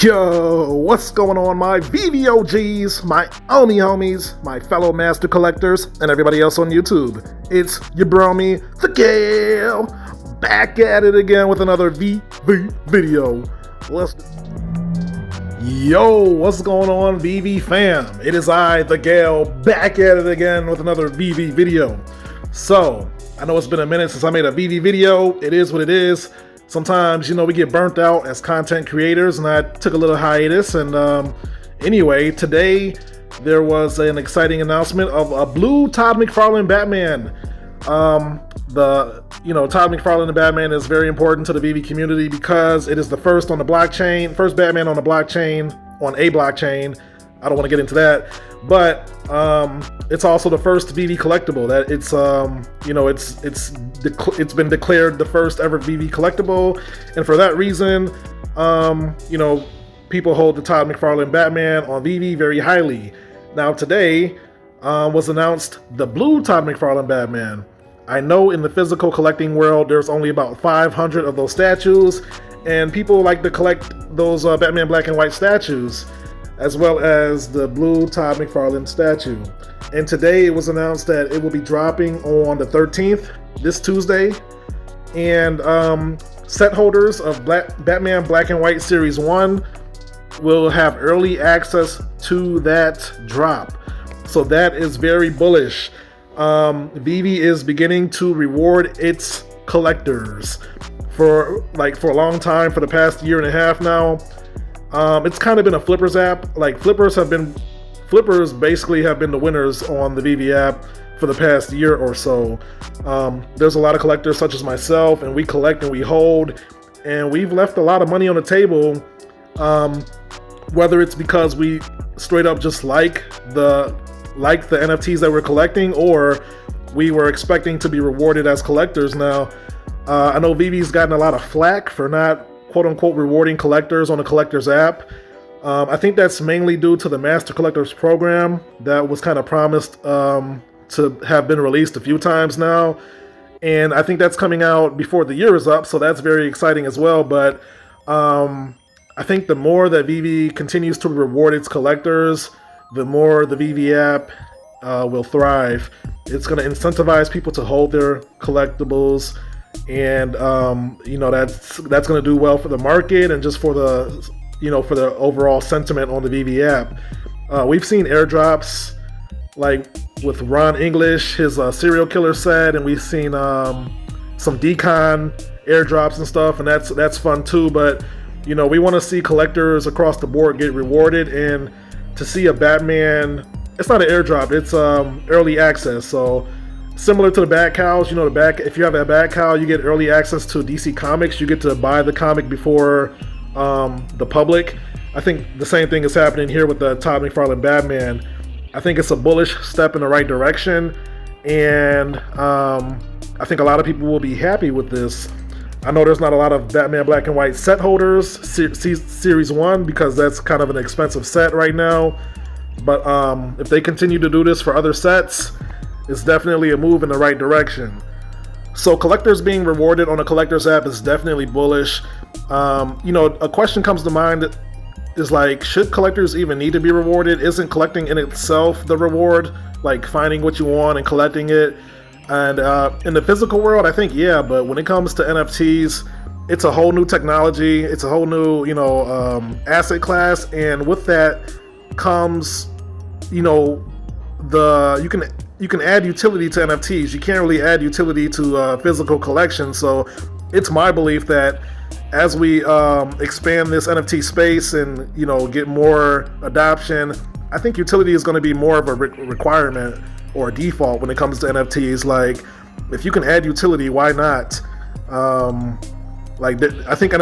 Yo, what's going on, my VVOGs, my Omi homies, my fellow master collectors, and everybody else on YouTube? It's your bromy, the Gale, back at it again with another VV video. Yo, what's going on, VV fam? It is I, the Gale, back at it again with another VV video. So, I know it's been a minute since I made a VV video. It is what it is. Sometimes, we get burnt out as content creators, and I took a little hiatus. And anyway, today there was an exciting announcement of a blue Todd McFarlane Batman. Todd McFarlane and Batman is very important to the VV community because it is the first on the blockchain, first Batman on the blockchain, on a blockchain. I don't want to get into that, but it's also the first VV collectible that it's been declared the first ever VV collectible, and for that reason, people hold the Todd McFarlane Batman on VV very highly. Now today was announced the blue Todd McFarlane Batman. I know in the physical collecting world there's only about 500 of those statues, and people like to collect those Batman black and white statues, as well as the blue Todd McFarlane statue. And today it was announced that it will be dropping on the 13th, this Tuesday. And set holders of Batman Black and White Series 1 will have early access to that drop. So that is very bullish. VV is beginning to reward its collectors for a long time, for the past year and a half now. It's kind of been a flippers app. Like flippers basically have been the winners on the VV app for the past year or so. There's a lot of collectors such as myself, and we collect and we hold, and we've left a lot of money on the table, whether it's because we straight up just like the NFTs that we're collecting, or we were expecting to be rewarded as collectors. Now, I know VV's gotten a lot of flack for not quote-unquote rewarding collectors on the collectors app. I think that's mainly due to the Master Collectors program that was kind of promised to have been released a few times now, and I think that's coming out before the year is up, so that's very exciting as well. But I think the more that VV continues to reward its collectors, the more the VV app will thrive. It's going to incentivize people to hold their collectibles, and that's going to do well for the market and just for the overall sentiment on the VV app. We've seen airdrops like with Ron English, his serial killer set, and we've seen some decon airdrops and stuff, and that's fun too. But we want to see collectors across the board get rewarded, and to see a Batman, it's not an airdrop, it's early access. So similar to the Bat Cows, if you have a Bat Cow, you get early access to DC Comics. You get to buy the comic before the public. I think the same thing is happening here with the Todd McFarlane Batman. I think it's a bullish step in the right direction, and I think a lot of people will be happy with this. I know there's not a lot of Batman Black and White set holders, Series 1, because that's kind of an expensive set right now. But if they continue to do this for other sets, it's definitely a move in the right direction. So collectors being rewarded on a collector's app is definitely bullish. A question comes to mind is like, should collectors even need to be rewarded? Isn't collecting in itself the reward? Like finding what you want and collecting it? And in the physical world, I think, yeah, but when it comes to NFTs, it's a whole new technology. It's a whole new, asset class. And with that comes, you can add utility to NFTs. You can't really add utility to physical collections. So it's my belief that as we expand this NFT space and get more adoption, I think utility is going to be more of a requirement or a default when it comes to NFTs. Like, if you can add utility, why not? I think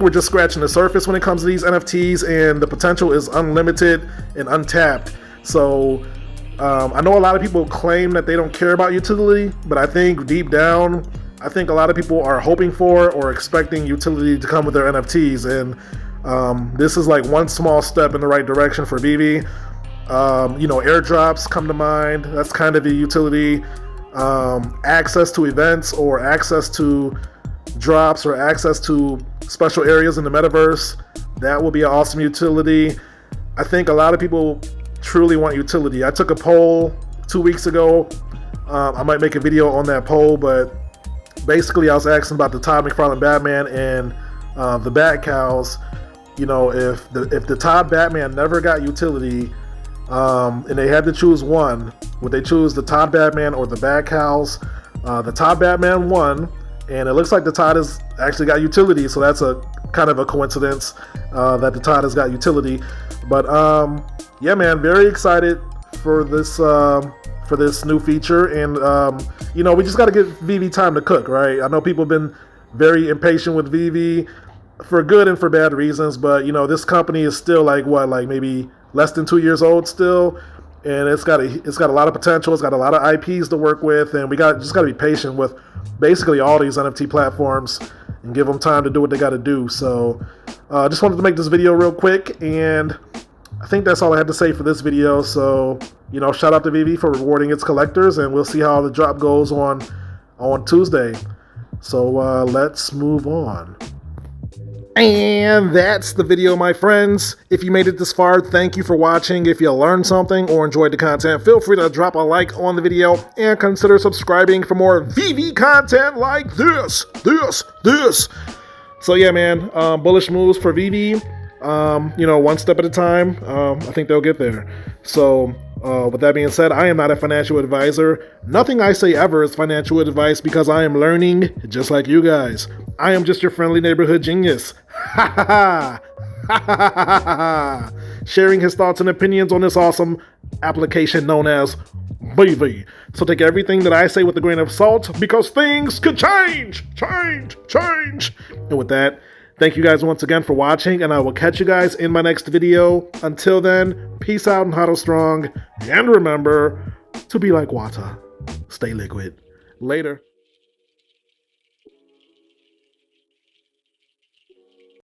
we're just scratching the surface when it comes to these NFTs, and the potential is unlimited and untapped. So I know a lot of people claim that they don't care about utility, but I think deep down, I think a lot of people are hoping for or expecting utility to come with their NFTs, and this is like one small step in the right direction for VV. Airdrops come to mind. That's kind of a utility. Access to events, or access to drops, or access to special areas in the metaverse. That will be an awesome utility. I think a lot of people truly want utility. I took a poll 2 weeks ago. I might make a video on that poll, but basically I was asking about the Todd McFarlane Batman and the Bat Cows. You know, if the Todd Batman never got utility, and they had to choose one, would they choose the Todd Batman or the Bat Cows? The Todd Batman won, and it looks like the Todd has actually got utility, so that's a kind of a coincidence that the Todd has got utility. But yeah, man, very excited for this new feature, and you know, we just got to give Veve time to cook, right? I know people have been very impatient with Veve for good and for bad reasons, but you know, this company is still like maybe less than 2 years old still, and it's got a lot of potential. It's got a lot of IPs to work with, and we just got to be patient with basically all these NFT platforms and give them time to do what they got to do. So just wanted to make this video real quick, and I think that's all I had to say for this video. So, you know, shout out to Veve for rewarding its collectors, and we'll see how the drop goes on Tuesday. So let's move on. And that's the video, my friends. If you made it this far, thank you for watching. If you learned something or enjoyed the content, feel free to drop a like on the video and consider subscribing for more Veve content like this. So yeah, man, bullish moves for Veve. You know, one step at a time. I think they'll get there. So with that being said, I am not a financial advisor. Nothing I say ever is financial advice because I am learning just like you guys. I am just your friendly neighborhood genius. Sharing his thoughts and opinions on this awesome application known as Veve. So take everything that I say with a grain of salt because things could change. And with that, thank you guys once again for watching, and I will catch you guys in my next video. Until then, peace out and huddle strong. And remember to be like water. Stay liquid. Later.